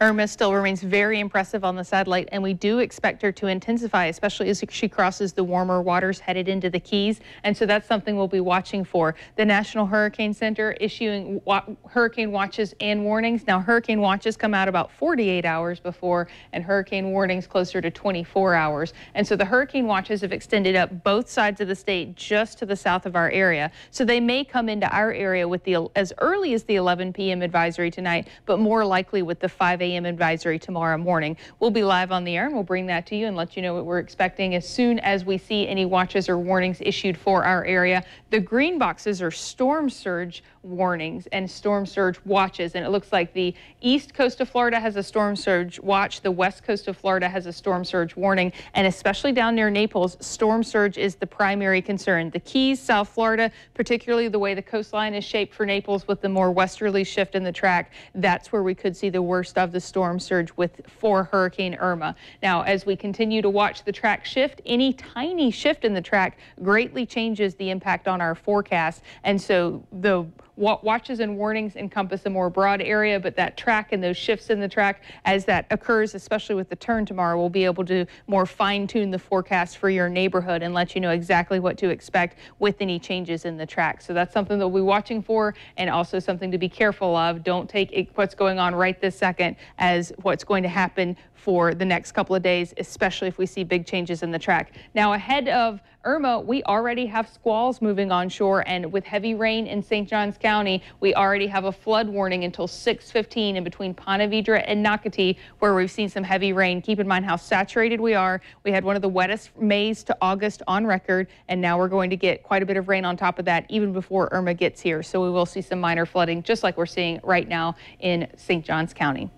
[SPEAKER 4] Irma still remains very impressive on the satellite, and we do expect her to intensify, especially as she crosses the warmer waters headed into the Keys. And so that's something we'll be watching for. The National Hurricane Center issuing hurricane watches and warnings. Now, hurricane watches come out about 48 hours before, and hurricane warnings closer to 24 hours. And so the hurricane watches have extended up both sides of the state just to the south of our area. So they may come into our area with as early as the 11 p.m. advisory tonight, but more likely with the 5 a.m. advisory tomorrow morning. We'll be live on the air, and we'll bring that to you and let you know what we're expecting as soon as we see any watches or warnings issued for our area. The green boxes are storm surge warnings and storm surge watches, and it looks like the east coast of Florida has a storm surge watch, the west coast of Florida has a storm surge warning, and especially down near Naples, storm surge is the primary concern. The Keys, South Florida, particularly the way the coastline is shaped for Naples with the more westerly shift in the track, that's where we could see the worst of the storm surge for Hurricane Irma. Now, as we continue to watch the track shift, any tiny shift in the track greatly changes the impact on our forecast, and so the watches and warnings encompass a more broad area, but that track and those shifts in the track, as that occurs, especially with the turn tomorrow, we'll be able to more fine-tune the forecast for your neighborhood and let you know exactly what to expect with any changes in the track. So that's something that we'll be watching for, and also something to be careful of. Don't take what's going on right this second as what's going to happen for the next couple of days, especially if we see big changes in the track. Now, ahead of Irma, we already have squalls moving onshore, and with heavy rain in St. Johns County, we already have a flood warning until 6:15 in between Ponte Vedra and Nocatee, where we've seen some heavy rain. Keep in mind how saturated we are. We had one of the wettest Mays to August on record, and now we're going to get quite a bit of rain on top of that even before Irma gets here. So we will see some minor flooding, just like we're seeing right now in St. Johns County.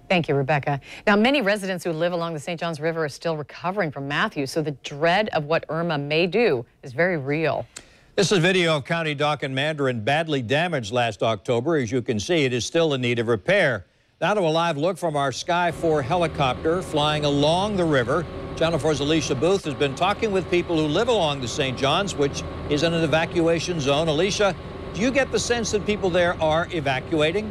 [SPEAKER 6] Thank you, Rebecca. Now, many residents who live along the St. Johns River are still recovering from Matthew, so the dread of what Irma may do is very real.
[SPEAKER 9] This is video of County Dock and Mandarin badly damaged last October. As you can see, it is still in need of repair. Now to a live look from our Sky 4 helicopter flying along the river. Channel 4's Alicia Booth has been talking with people who live along the St. Johns, which is in an evacuation zone. Alicia, do you get the sense that people there are evacuating?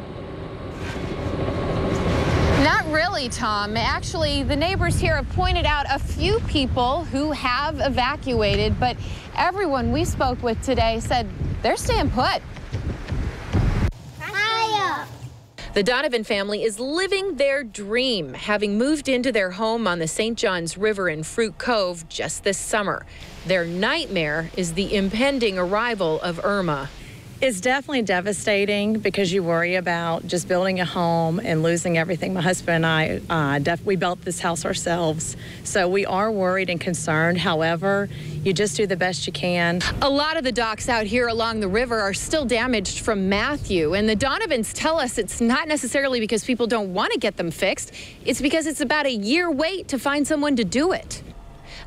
[SPEAKER 1] Not really, Tom. Actually, the neighbors here have pointed out a few people who have evacuated, but everyone we spoke with today said they're staying put.
[SPEAKER 5] Hiya. The Donovan family is living their dream, having moved into their home on the St. Johns River in Fruit Cove just this summer. Their nightmare is the impending arrival of Irma.
[SPEAKER 23] It's definitely devastating because you worry about just building a home and losing everything. My husband and I, we built this house ourselves, so we are worried and concerned. However, you just do the best you can.
[SPEAKER 5] A lot of the docks out here along the river are still damaged from Matthew, and the Donovans tell us it's not necessarily because people don't want to get them fixed. It's because it's about a year wait to find someone to do it.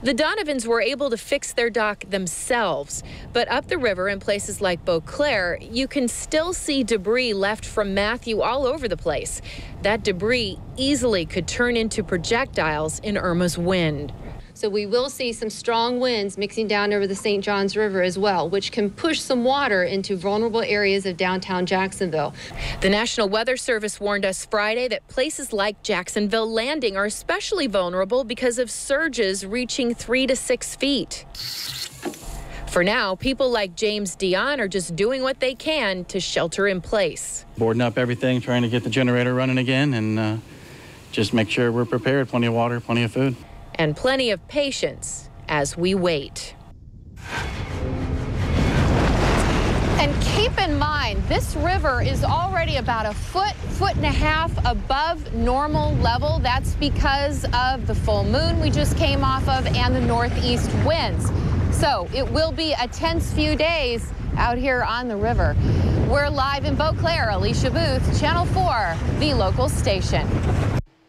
[SPEAKER 5] The Donovans were able to fix their dock themselves, but up the river in places like Beauclair, you can still see debris left from Matthew all over the place. That debris easily could turn into projectiles in Irma's wind.
[SPEAKER 24] So we will see some strong winds mixing down over the St. Johns River as well, which can push some water into vulnerable areas of downtown Jacksonville.
[SPEAKER 5] The National Weather Service warned us Friday that places like Jacksonville Landing are especially vulnerable because of surges reaching 3 to 6 feet. For now, people like James Dion are just doing what they can to shelter in place.
[SPEAKER 25] Boarding up everything, trying to get the generator running again, and just make sure we're prepared. Plenty of water, plenty of food.
[SPEAKER 5] And plenty of patience as we wait.
[SPEAKER 1] And keep in mind, this river is already about a foot and a half above normal level. That's because of the full moon we just came off of and the northeast winds. So it will be a tense few days out here on the river. We're live in Beauclair. Alicia Booth, Channel 4, the local station.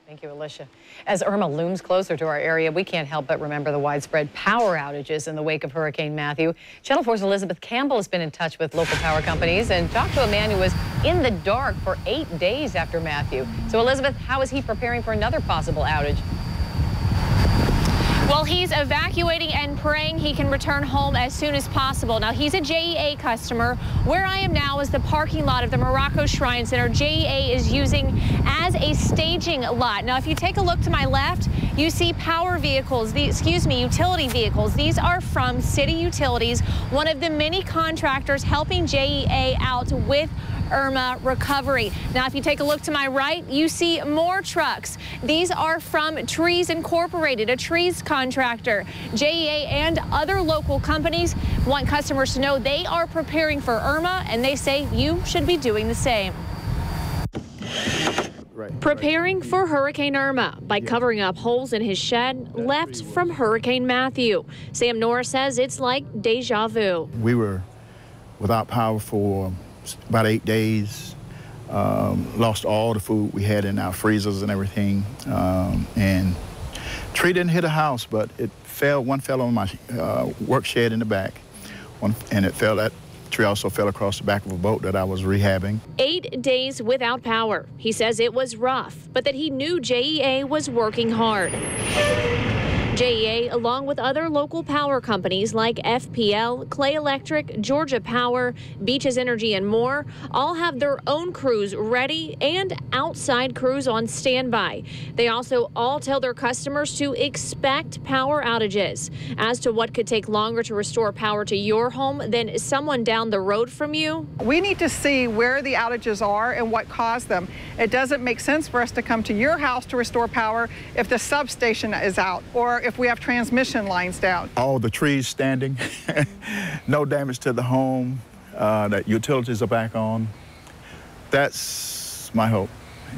[SPEAKER 6] Thank you, Alicia. As Irma looms closer to our area, we can't help but remember the widespread power outages in the wake of Hurricane Matthew. Channel 4's Elizabeth Campbell has been in touch with local power companies and talked to a man who was in the dark for 8 days after Matthew. So, Elizabeth, how is he preparing for another possible outage?
[SPEAKER 26] Well, he's evacuating and praying he can return home as soon as possible. Now, he's a JEA customer. Where I am now is the parking lot of the Morocco Shrine Center. JEA is using as a staging lot. Now, if you take a look to my left, you see power vehicles, utility vehicles. These are from City Utilities, one of the many contractors helping JEA out with Irma recovery. Now, if you take a look to my right, you see more trucks. These are from Trees Incorporated, a trees contractor. JEA and other local companies want customers to know they are preparing for Irma, and they say you should be doing the same. Preparing for Hurricane Irma by covering up holes in his shed left from Hurricane Matthew. Sam Norris says it's like deja vu.
[SPEAKER 27] We were without power for about 8 days, lost all the food we had in our freezers and everything, and tree didn't hit a house, but it fell. One fell on my work shed in the back, and that tree also fell across the back of a boat that I was rehabbing.
[SPEAKER 26] 8 days without power. He says it was rough, but that he knew JEA was working hard. JEA, along with other local power companies like FPL, Clay Electric, Georgia Power, Beaches Energy, and more, all have their own crews ready and outside crews on standby. They also all tell their customers to expect power outages. As to what could take longer to restore power to your home than someone down the road from you,
[SPEAKER 8] we need to see where the outages are and what caused them. It doesn't make sense for us to come to your house to restore power if the substation is out or if we have transmission lines down.
[SPEAKER 27] All the trees standing, no damage to the home, that utilities are back on. That's my hope,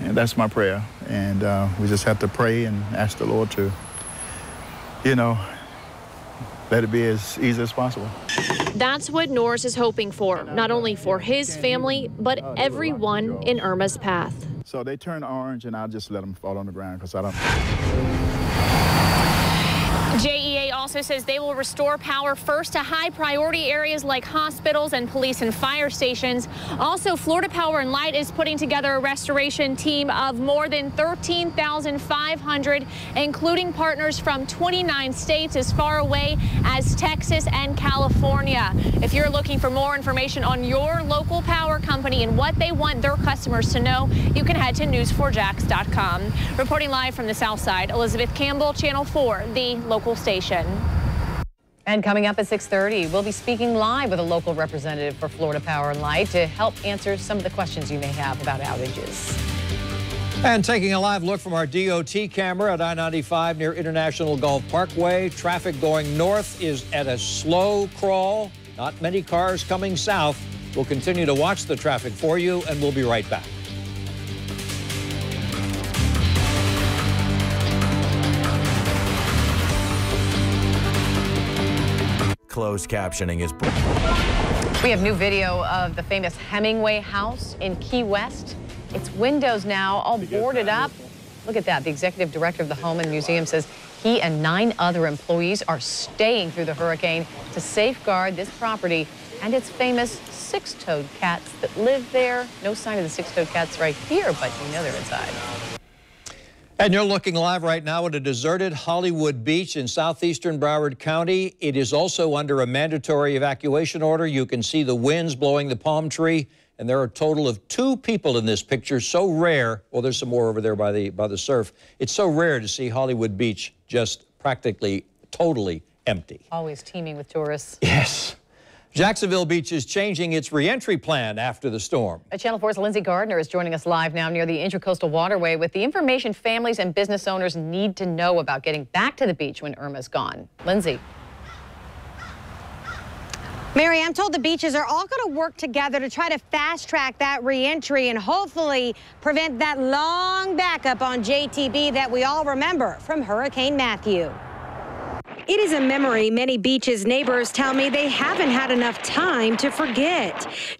[SPEAKER 27] and that's my prayer. And we just have to pray and ask the Lord to, let it be as easy as possible.
[SPEAKER 26] That's what Norris is hoping for, not only for his family, but everyone in Irma's path.
[SPEAKER 27] So they turn orange, and I'll just let them fall on the ground because I don't...
[SPEAKER 26] JEA also says they will restore power first to high priority areas like hospitals and police and fire stations. Also, Florida Power and Light is putting together a restoration team of more than 13,500, including partners from 29 states as far away as Texas and California. If you're looking for more information on your local power company and what they want their customers to know, you can head to news4jax.com. Reporting live from the South Side, Elizabeth Campbell, Channel 4, the local station.
[SPEAKER 6] And coming up at 6:30, we'll be speaking live with a local representative for Florida Power and Light to help answer some of the questions you may have about outages.
[SPEAKER 9] And taking a live look from our DOT camera at I-95 near International Gulf Parkway, traffic going north is at a slow crawl. Not many cars coming south. We'll continue to watch the traffic for you, and we'll be right back.
[SPEAKER 11] Closed captioning is...
[SPEAKER 6] We have new video of the famous Hemingway House in Key West. Its windows now all boarded up. Look at that. The executive director of the home and museum says he and 9 other employees are staying through the hurricane to safeguard this property and its famous 6-toed cats that live there. No sign of the 6-toed cats right here, but you know they're inside.
[SPEAKER 9] And you're looking live right now at a deserted Hollywood beach in southeastern Broward County. It is also under a mandatory evacuation order. You can see the winds blowing the palm tree, and there are a total of 2 people in this picture. So rare. Well, there's some more over there by the surf. It's so rare to see Hollywood Beach just practically totally empty.
[SPEAKER 6] Always teeming with tourists.
[SPEAKER 9] Yes. Jacksonville Beach is changing its reentry plan after the storm.
[SPEAKER 6] Channel 4's Lindsay Gardner is joining us live now near the Intracoastal Waterway with the information families and business owners need to know about getting back to the beach when Irma's gone. Lindsay.
[SPEAKER 14] Mary, I'm told the beaches are all going to work together to try to fast track that reentry and hopefully prevent that long backup on JTB that we all remember from Hurricane Matthew. It is a memory many beaches neighbors tell me they haven't had enough time to forget.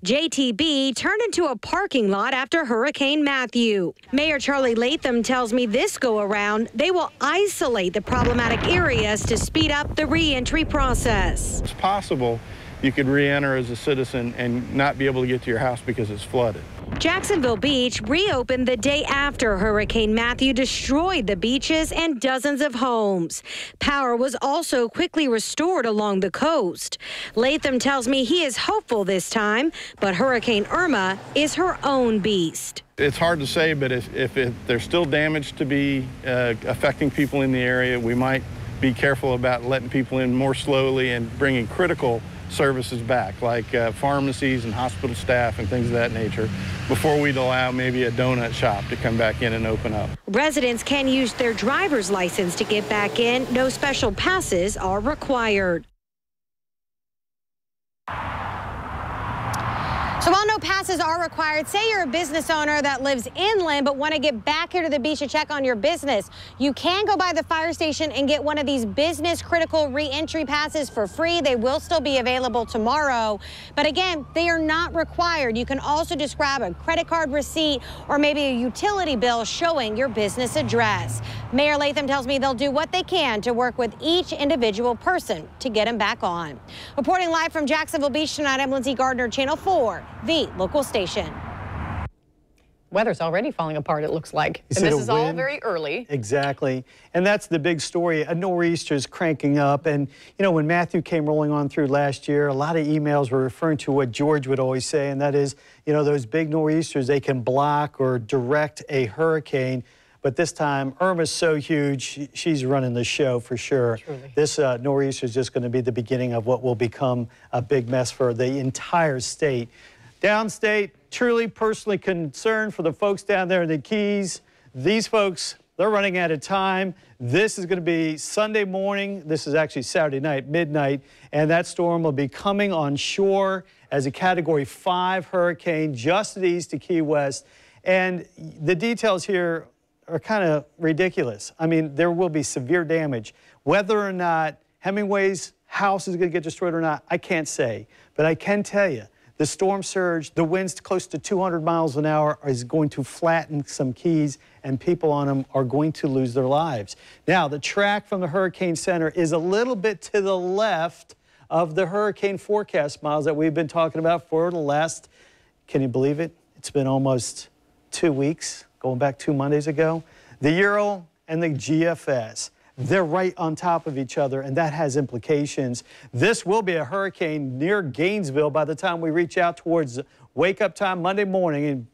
[SPEAKER 14] JTB turned into a parking lot after Hurricane Matthew. Mayor Charlie Latham tells me this go around, they will isolate the problematic areas to speed up the reentry process.
[SPEAKER 15] It's possible you could re-enter as a citizen and not be able to get to your house because it's flooded.
[SPEAKER 14] Jacksonville Beach reopened the day after Hurricane Matthew destroyed the beaches and dozens of homes. Power was also quickly restored along the coast. Latham tells me he is hopeful this time, but Hurricane Irma is her own beast.
[SPEAKER 15] It's hard to say, but if there's still damage to be affecting people in the area, we might be careful about letting people in more slowly and bringing critical services back, like pharmacies and hospital staff and things of that nature, before we'd allow maybe a donut shop to come back in and open up.
[SPEAKER 14] Residents can use their driver's license to get back in. No special passes are required. So while no passes are required, say you're a business owner that lives inland but want to get back here to the beach to check on your business, you can go by the fire station and get one of these business critical re-entry passes for free. They will still be available tomorrow. But again, they are not required. You can also just grab a credit card receipt or maybe a utility bill showing your business address. Mayor Latham tells me they'll do what they can to work with each individual person to get them back on. Reporting live from Jacksonville Beach tonight, I'm Lindsay Gardner, Channel 4, the local station.
[SPEAKER 6] Weather's already falling apart, it looks like.
[SPEAKER 7] You
[SPEAKER 6] And
[SPEAKER 7] said
[SPEAKER 6] this
[SPEAKER 7] a
[SPEAKER 6] is all
[SPEAKER 7] wind?
[SPEAKER 6] very early.
[SPEAKER 7] Exactly. And that's the big story. A nor'easter is cranking up. And, you know, when Matthew came rolling on through last year, a lot of emails were referring to what George would always say, and that is, you know, those big nor'easters, they can block or direct a hurricane. But this time, Irma's so huge, she's running the show for sure. Truly. This nor'easter is just going to be the beginning of what will become a big mess for the entire state. Downstate, truly personally concerned for the folks down there in the Keys. These folks, they're running out of time. This is going to be Sunday morning. This is actually Saturday night, midnight, and that storm will be coming on shore as a Category 5 hurricane just to the east of Key West. And the details here are kind of ridiculous. I mean, there will be severe damage. Whether or not Hemingway's house is going to get destroyed or not, I can't say. But I can tell you, the storm surge, the winds close to 200 miles an hour is going to flatten some keys, and people on them are going to lose their lives. Now, the track from the Hurricane Center is a little bit to the left of the hurricane forecast miles that we've been talking about for the last, can you believe it? It's been almost 2 weeks, going back 2 Mondays ago. The Euro and the GFS. They're right on top of each other, and that has implications. This will be a hurricane near Gainesville by the time we reach out towards wake-up time Monday morning. And